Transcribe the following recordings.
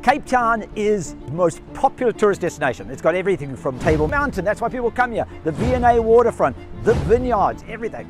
Cape Town is the most popular tourist destination. It's got everything from Table Mountain, that's why people come here, the V&A waterfront, the vineyards, everything.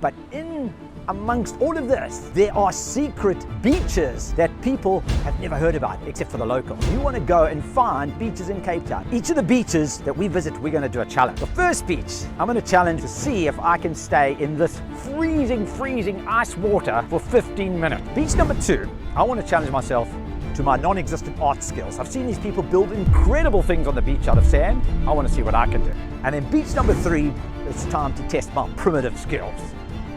But in amongst all of this, there are secret beaches that people have never heard about, except for the locals. You want to go and find beaches in Cape Town. Each of the beaches that we visit, we're going to do a challenge. The first beach, I'm going to challenge to see if I can stay in this freezing ice water for 15 minutes. Beach number 2, I want to challenge myself to my non-existent art skills. I've seen these people build incredible things on the beach out of sand. I want to see what I can do. And then beach number 3, it's time to test my primitive skills.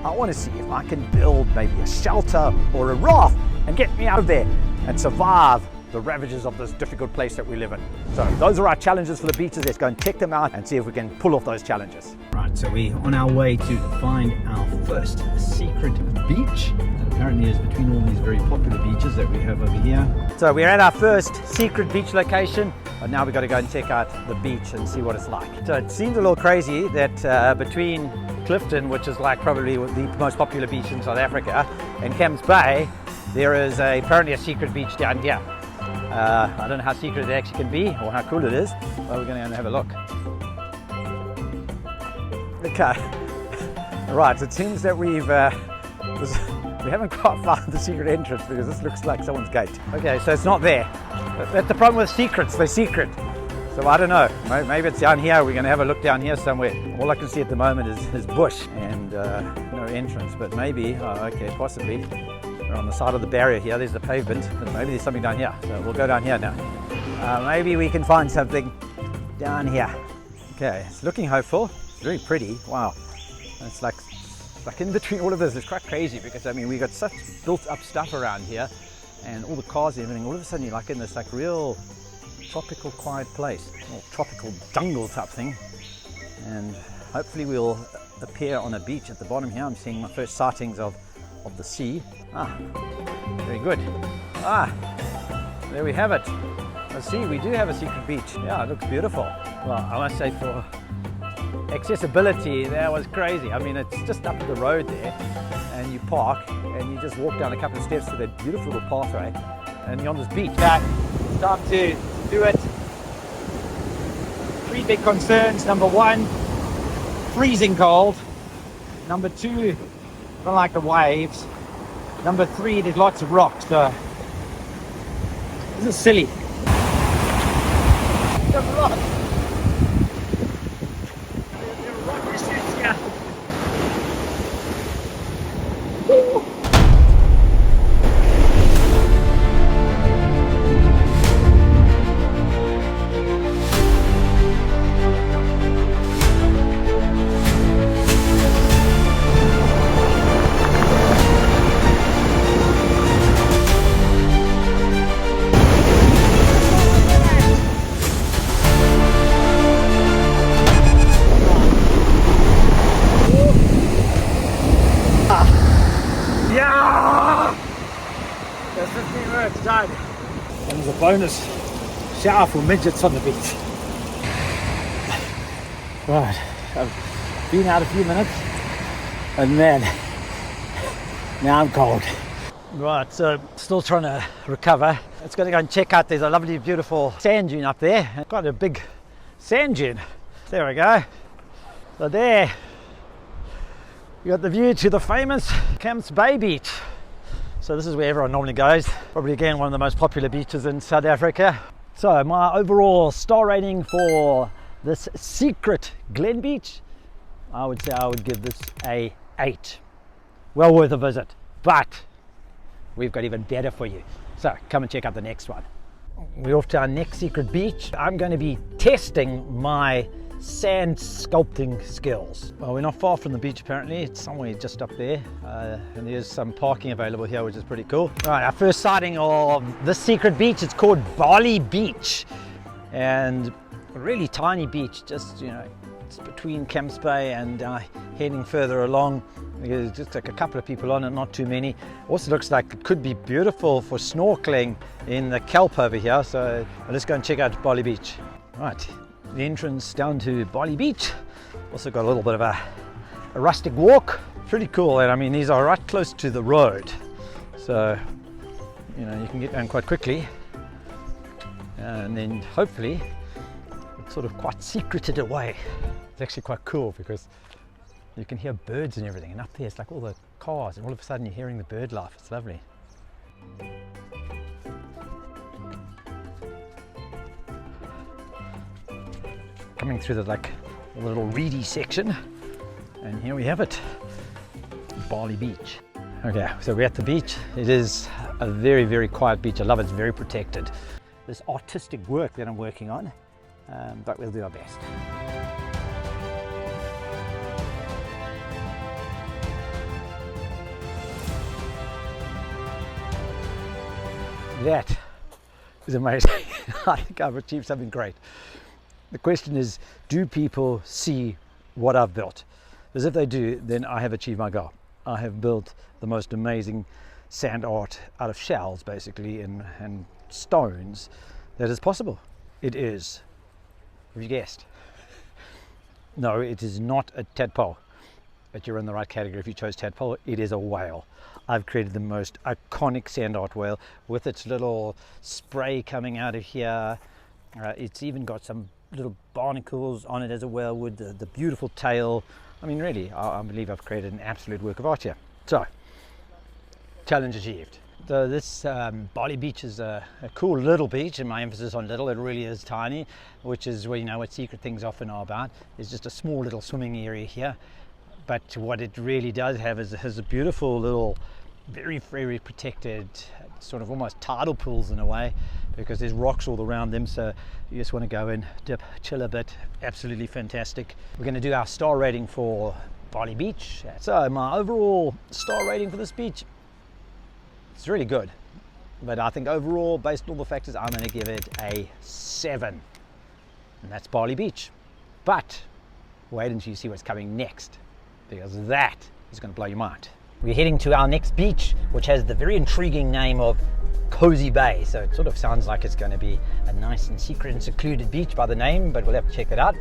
I want to see if I can build maybe a shelter or a raft and get me out of there and survive the ravages of this difficult place that we live in. So those are our challenges for the beaches. Let's go and check them out and see if we can pull off those challenges. Right, so we're on our way to find our first secret beach. Apparently it's between all these very popular beaches that we have over here. So we're at our first secret beach location, but now we've got to go and check out the beach and see what it's like. So it seems a little crazy that between Clifton, which is like probably the most popular beach in South Africa, and Camps Bay, there is apparently a secret beach down here. I don't know how secret it actually can be or how cool it is, but we're going to have a look. Okay, right, it seems that we haven't quite found the secret entrance because this looks like someone's gate. Okay, so it's not there. That's the problem with secrets, they're secret. So I don't know, maybe it's down here. We're going to have a look down here somewhere. All I can see at the moment is bush and no entrance, but maybe, okay, possibly. We're on the side of the barrier here, there's the pavement, but maybe there's something down here. So we'll go down here now. Maybe we can find something down here. Okay, it's looking hopeful. It's very pretty, wow. It's like in between all of this, it's quite crazy because I mean, we got such built up stuff around here and all the cars and everything. All of a sudden you're like in this like real tropical quiet place, or tropical jungle type thing, and hopefully we'll appear on a beach at the bottom here. I'm seeing my first sightings of the sea. Very good. There we have it. Let's see, we do have a secret beach. Yeah, it looks beautiful. Well, I must say for accessibility, that was crazy. I mean, it's just up the road there, and you park and you just walk down a couple of steps to that beautiful little pathway, and you're on this beach. Now, it's time to do it. 3 big concerns. Number 1, freezing cold. Number 2, don't like the waves. Number 3, there's lots of rocks. So this is silly. There's a lot. There are rock issues here. Ooh. Done. And there's a bonus shower for midgets on the beach. Right, I've been out a few minutes and man, now I'm cold. Right, so still trying to recover. Let's go and check out, there's a lovely beautiful sand dune up there. Quite a big sand dune. There we go. So there, you got the view to the famous Camps Bay beach. So this is where everyone normally goes. Probably again one of the most popular beaches in South Africa. So my overall star rating for this secret Glen Beach, I would say I would give this a 8. Well worth a visit, but we've got even better for you. So come and check out the next one. We're off to our next secret beach. I'm going to be testing my sand sculpting skills. Well, we're not far from the beach apparently. It's somewhere just up there, and there's some parking available here, which is pretty cool. All right, our first sighting of this secret beach, it's called Bali Beach, and a really tiny beach, just, you know, it's between Camps Bay and heading further along. There's just like a couple of people on it, not too many. Also looks like it could be beautiful for snorkeling in the kelp over here, so let's go and check out Bali Beach. Right, the entrance down to Bali Beach. Also got a little bit of a rustic walk. Pretty cool, and I mean these are right close to the road, so you know you can get down quite quickly. and then hopefully it's sort of quite secreted away. It's actually quite cool because you can hear birds and everything, and up there it's like all the cars, and all of a sudden you're hearing the bird life. It's lovely. Coming through the like a little reedy section, and here we have it, Bali Beach. Okay, so we're at the beach. It is a very, very quiet beach. I love it. It's very protected. This artistic work that I'm working on, but we'll do our best. That is amazing. I think I've achieved something great. The question is, do people see what I've built? Because if they do, then I have achieved my goal. I have built the most amazing sand art out of shells, basically, and stones that is possible. It is, have you guessed? No, it is not a tadpole, but you're in the right category if you chose tadpole. It is a whale. I've created the most iconic sand art whale with its little spray coming out of here. It's even got some little barnacles on it as a whale would, the beautiful tail. I mean, really, I believe I've created an absolute work of art here. So, challenge achieved. So this Bali Beach is a cool little beach, and my emphasis on little, it really is tiny, which is where, you know, what secret things often are about. It's just a small little swimming area here. But what it really does have is has a beautiful little, very, very protected, sort of almost tidal pools in a way, because there's rocks all around them, so you just want to go in, dip, chill a bit. Absolutely fantastic. We're going to do our star rating for Bali Beach. So my overall star rating for this beach, it's really good, but I think overall, based on all the factors, I'm going to give it a 7, and that's Bali Beach. But wait until you see what's coming next, because that is going to blow your mind. We're heading to our next beach, which has the very intriguing name of Cozy Bay. So it sort of sounds like it's going to be a nice and secret and secluded beach by the name, but we'll have to check it out.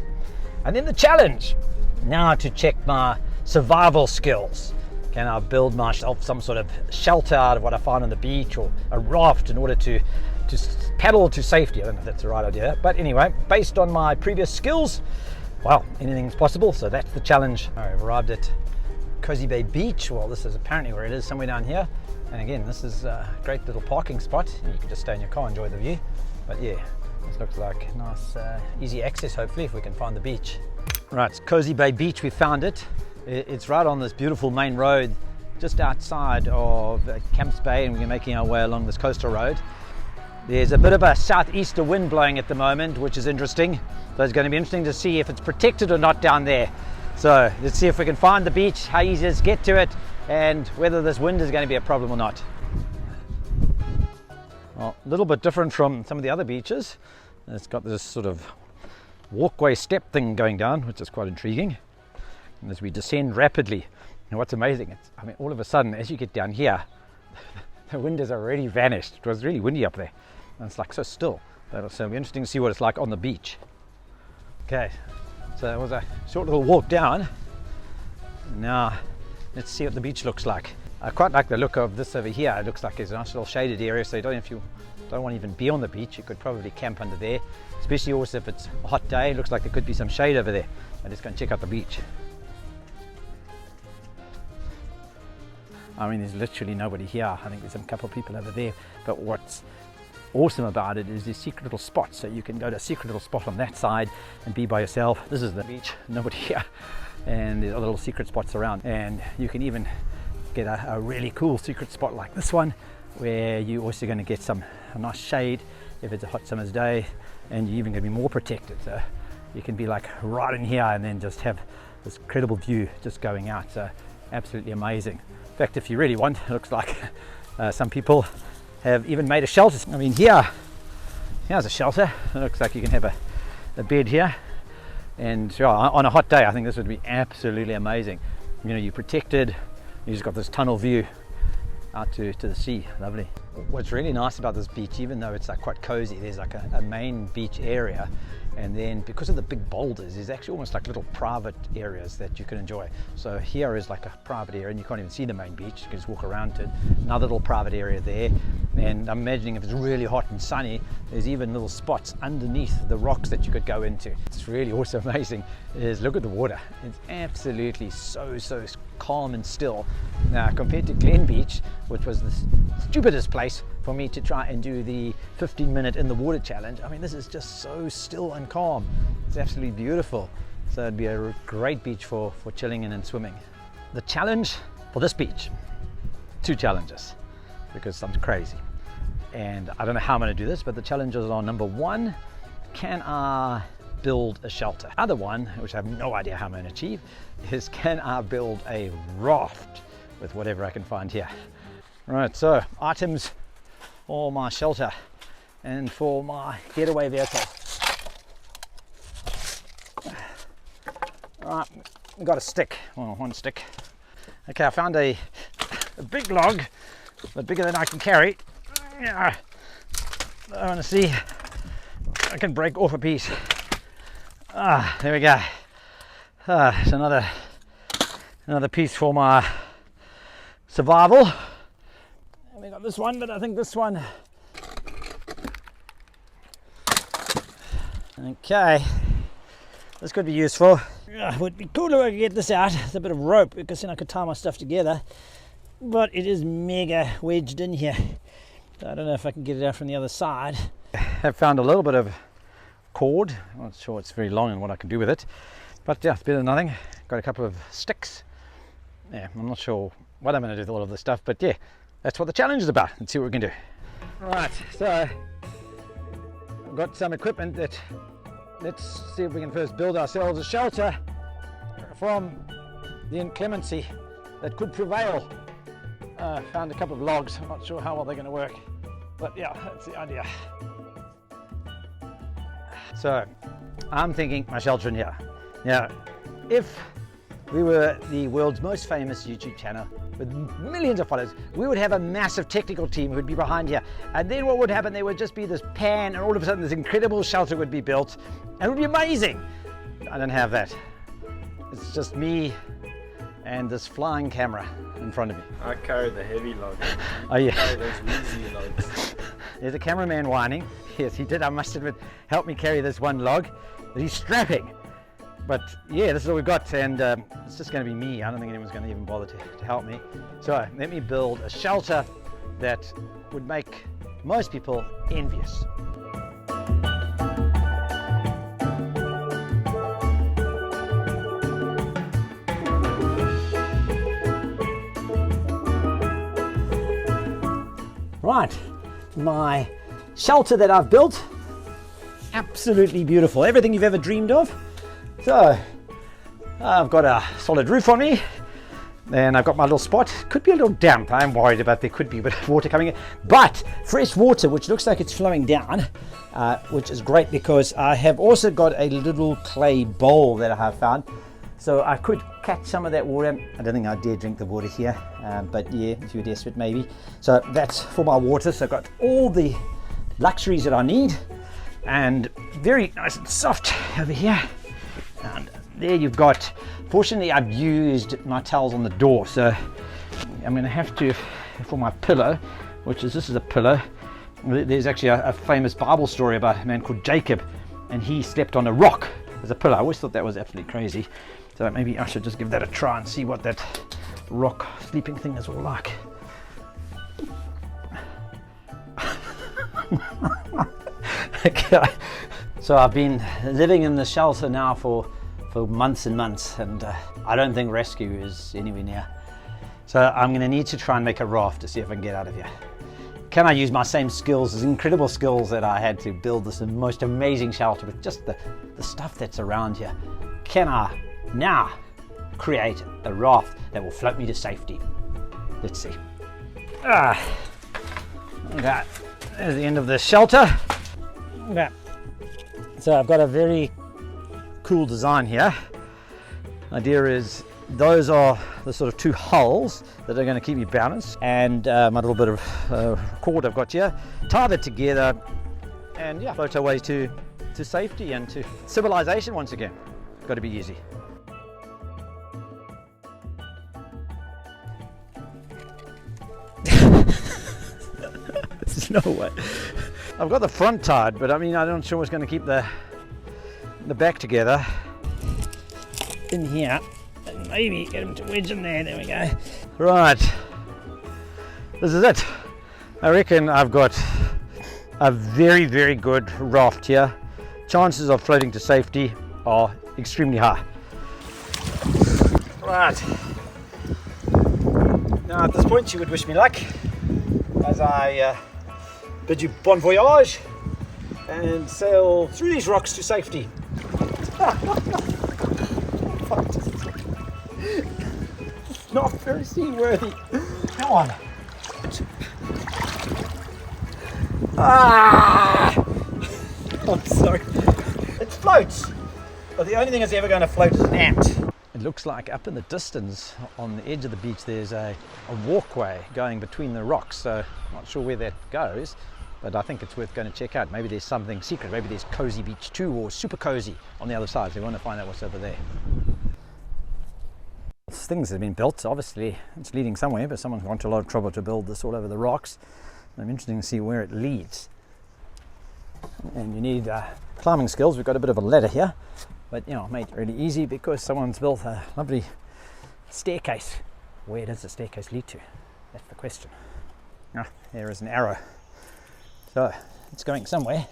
And then the challenge, now to check my survival skills. Can I build myself some sort of shelter out of what I find on the beach, or a raft in order to paddle to safety? I don't know if that's the right idea, but anyway, based on my previous skills, well, anything's possible. So that's the challenge. All right, I've arrived at Cozy Bay Beach. Well, this is apparently where it is, somewhere down here. And again, this is a great little parking spot. You can just stay in your car, enjoy the view. But yeah, this looks like nice, easy access, hopefully, if we can find the beach. Right, it's Cozy Bay Beach. We found it. It's right on this beautiful main road, just outside of Camps Bay, and we're making our way along this coastal road. There's a bit of a southeaster wind blowing at the moment, which is interesting. So it's going to be interesting to see if it's protected or not down there. So let's see if we can find the beach, how easy it is to get to it, and whether this wind is going to be a problem or not. Well, a little bit different from some of the other beaches. It's got this sort of walkway step thing going down, which is quite intriguing. And as we descend rapidly, and what's amazing, I mean, all of a sudden, as you get down here, the wind has already vanished. It was really windy up there, and it's like so still. So it'll be interesting to see what it's like on the beach. Okay, so it was a short little walk down. Now let's see what the beach looks like. I quite like the look of this over here. It looks like it's a nice little shaded area, so if you don't want to even be on the beach, you could probably camp under there, especially also if it's a hot day. It looks like there could be some shade over there. I'm just going to check out the beach. I mean, there's literally nobody here. I think there's a couple of people over there, but what's awesome about it is these secret little spots. So you can go to a secret little spot on that side and be by yourself. This is the beach, nobody here, and there's other little secret spots around, and you can even get a really cool secret spot like this one, where you're also going to get a nice shade if it's a hot summer's day, and you're even going to be more protected. So you can be like right in here and then just have this incredible view just going out. So absolutely amazing. In fact, if you really want, it looks like some people have even made a shelter. I mean, here's a shelter. It looks like you can have a bed here, and on a hot day, I think this would be absolutely amazing. You know, you're protected. You just got this tunnel view out to the sea. Lovely. What's really nice about this beach, even though it's like quite cozy, there's like a main beach area, And then because of the big boulders, there's actually almost like little private areas that you can enjoy. So here is like a private area, and you can't even see the main beach, you can just walk around it. Another little private area there, and I'm imagining if it's really hot and sunny, there's even little spots underneath the rocks that you could go into. It's really also amazing is look at the water. It's absolutely so calm and still. Now compared to Glen Beach, which was the stupidest place for me to try and do the 15-minute in the water challenge, I mean, this is just so still and calm. It's absolutely beautiful. So it'd be a great beach for chilling in and swimming. The challenge for this beach, 2 challenges, because I'm crazy. And I don't know how I'm going to do this, but the challenges are: number 1, can I build a shelter? Other one, which I have no idea how I'm going to achieve, is can I build a raft with whatever I can find here. Right, so items for my shelter and for my getaway vehicle. Right, we got a stick, well, 1 stick. Okay, I found a big log, but bigger than I can carry. I want to see if I can break off a piece. There we go. It's another piece for my survival. And we got this one, but I think this one. Okay, this could be useful. It would be cool if I could get this out. It's a bit of rope because then I could tie my stuff together. But it is mega wedged in here. I don't know if I can get it out from the other side. I've found a little bit of cord. I'm not sure it's very long and what I can do with it, but yeah, it's better than nothing. Got a couple of sticks. Yeah, I'm not sure what I'm going to do with all of this stuff, but yeah, that's what the challenge is about. Let's see what we can do. Right, so I've got some equipment that, let's see if we can first build ourselves a shelter from the inclemency that could prevail. Found a couple of logs. I'm not sure how well they're going to work, but yeah, that's the idea. So I'm thinking my shelter in here. Now, if we were the world's most famous YouTube channel with millions of followers, we would have a massive technical team who would be behind here. And then what would happen, there would just be this pan, and all of a sudden this incredible shelter would be built, and it would be amazing. I don't have that. It's just me and this flying camera in front of me. I carry the heavy log. Oh yeah. Carry those easy logs. There's a cameraman whining. Yes, he did, I must admit, help me carry this one log that he's strapping. But yeah, this is all we've got, and it's just going to be me. I don't think anyone's going to even bother to help me. So let me build a shelter that would make most people envious. Right, my shelter that I've built, absolutely beautiful, everything you've ever dreamed of. So I've got a solid roof on me, and I've got my little spot. Could be a little damp, I'm worried about there could be a bit of water coming in, but fresh water which looks like it's flowing down, which is great because I have also got a little clay bowl that I have found. So I could catch some of that water. I don't think I dare drink the water here, but yeah, if you're desperate maybe. So that's for my water. So I've got all the luxuries that I need, and very nice and soft over here. And there you've got, fortunately I've used my towels on the door, so I'm going to have to, for my pillow, which is, this is a pillow. There's actually a famous Bible story about a man called Jacob, and he slept on a rock as a pillow. I always thought that was absolutely crazy. So maybe I should just give that a try and see what that rock sleeping thing is all like. Okay. So I've been living in the shelter now for months and months, and I don't think rescue is anywhere near. So I'm going to need to try and make a raft to see if I can get out of here. Can I use my same skills, these incredible skills that I had to build this most amazing shelter with just the stuff that's around here? Can I now create a raft that will float me to safety? Let's see. Okay, there's the end of the shelter. Okay. So I've got a very cool design here. Idea is those are the sort of 2 hulls that are going to keep me balanced, and my little bit of cord I've got here. Tie that together, and yeah, float our way to to safety and to civilization once again. Got to be easy. There's no way. I've got the front tied, but I mean, I'm not sure what's going to keep the back together. In here, and maybe get him to wedge in there. There we go. Right, this is it. I reckon I've got a very, very good raft here. Chances of floating to safety are extremely high. Right. Now at this point you would wish me luck as I bid you bon voyage and sail through these rocks to safety. Not very seaworthy. Come on. Ah! I'm sorry. It floats. But the only thing that's ever going to float is an ant. It looks like up in the distance on the edge of the beach there's a walkway going between the rocks. So I'm not sure where that goes, but I think it's worth going to check out. Maybe there's something secret. Maybe there's Cozy Beach 2 or Super Cozy on the other side. So we want to find out what's over there. Things have been built, obviously it's leading somewhere, but someone's gone to a lot of trouble to build this all over the rocks. I'm interested to see where it leads. And you need climbing skills. We've got a bit of a ladder here, but you know, made it really easy because someone's built a lovely staircase. Where does the staircase lead to? That's the question. Ah, there is an arrow. So it's going somewhere.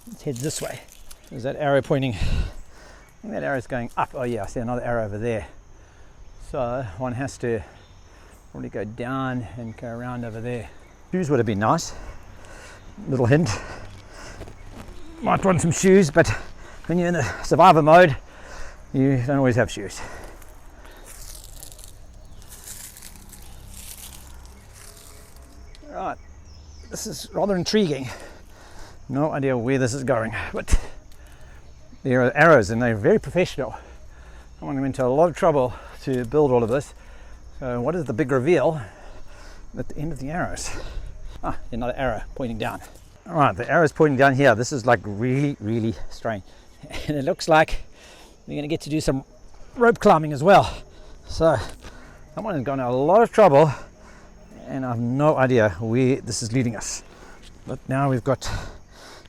Let's head this way. Is that arrow pointing? I think that arrow is going up. Oh yeah, I see another arrow over there. So one has to probably go down and go around over there. Shoes would have been nice. Little hint. Might want some shoes, but when you're in the survivor mode, you don't always have shoes. Right, this is rather intriguing. No idea where this is going, but there are arrows and they're very professional. Someone went into a lot of trouble to build all of this. So what is the big reveal at the end of the arrows? Ah, another arrow pointing down. All right, the arrow is pointing down here. This is like really, really strange. And it looks like we're going to get to do some rope climbing as well. So someone has gone to a lot of trouble and I have no idea where this is leading us. But now we've got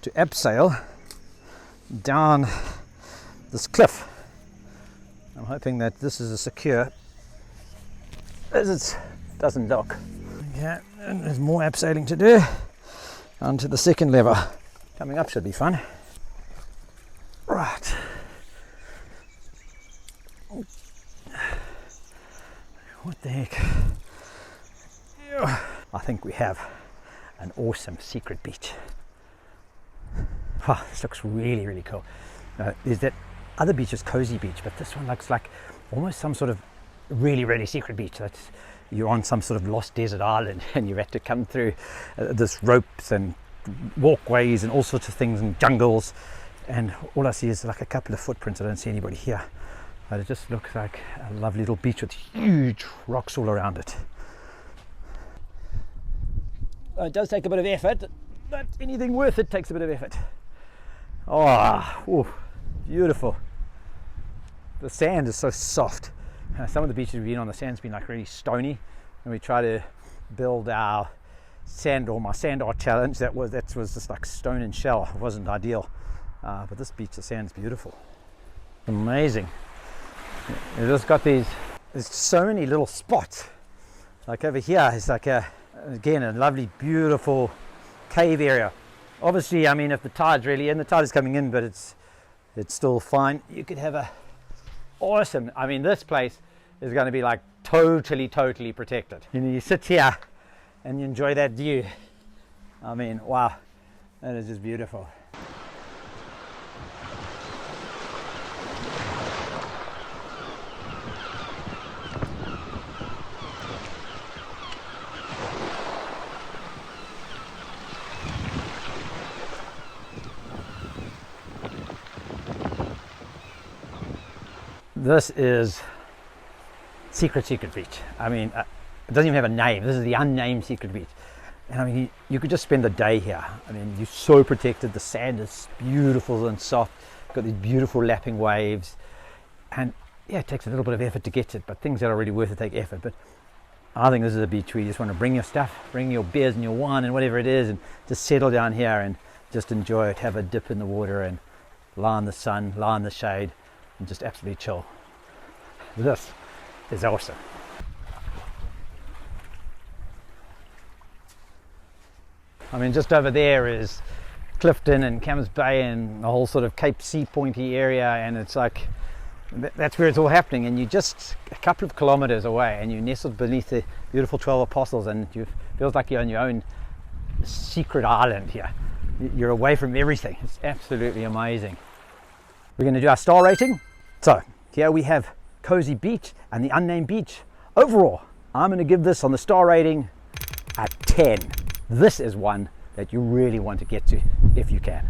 to abseil down this cliff. I'm hoping that this is as secure as it doesn't look. Yeah, and there's more abseiling to do onto the second lever. Coming up should be fun. Right. What the heck? I think we have an awesome secret beach. Oh, this looks really, really cool. There's that other beach is Cozy Beach, but this one looks like almost some sort of really, really secret beach. That's, you're on some sort of lost desert island and you have to come through this ropes and walkways and all sorts of things and jungles, and all I see is like a couple of footprints. I don't see anybody here, but it just looks like a lovely little beach with huge rocks all around it. It does take a bit of effort, but anything worth it takes a bit of effort. Oh, beautiful. The sand is so soft. Some of the beaches we've been on, the sand's been like really stony, and we try to build our my sand art challenge. That was just like stone and shell. It wasn't ideal, but this beach, the sand's beautiful. Amazing. It's just got there's so many little spots. Like over here, it's like again a lovely, beautiful cave area. Obviously, I mean, if the tide's really in, the tide is coming in, but it's still fine. You could have a awesome, I mean, this place is going to be like totally protected. You know, you sit here and you enjoy that view. I mean, wow, that is just beautiful. This is secret beach. I mean, it doesn't even have a name. This is the unnamed secret beach. And I mean, you could just spend the day here. I mean, you're so protected. The sand is beautiful and soft. Got these beautiful lapping waves. And yeah, it takes a little bit of effort to get to it, but things that are really worth it take effort. But I think this is a beach where you just want to bring your stuff, bring your beers and your wine and whatever it is, and just settle down here and just enjoy it, have a dip in the water and lie in the sun, lie in the shade, and just absolutely chill. This is awesome. I mean, just over there is Clifton and Camps Bay and the whole sort of Cape Sea Pointy area, and it's like that's where it's all happening. And you're just a couple of kilometers away, and you're nestled beneath the beautiful 12 Apostles, and it feels like you're on your own secret island here. You're away from everything. It's absolutely amazing. We're going to do our star rating. So here we have Cozy Beach and the Unnamed Beach. Overall, I'm going to give this on the star rating a 10. This is one that you really want to get to if you can.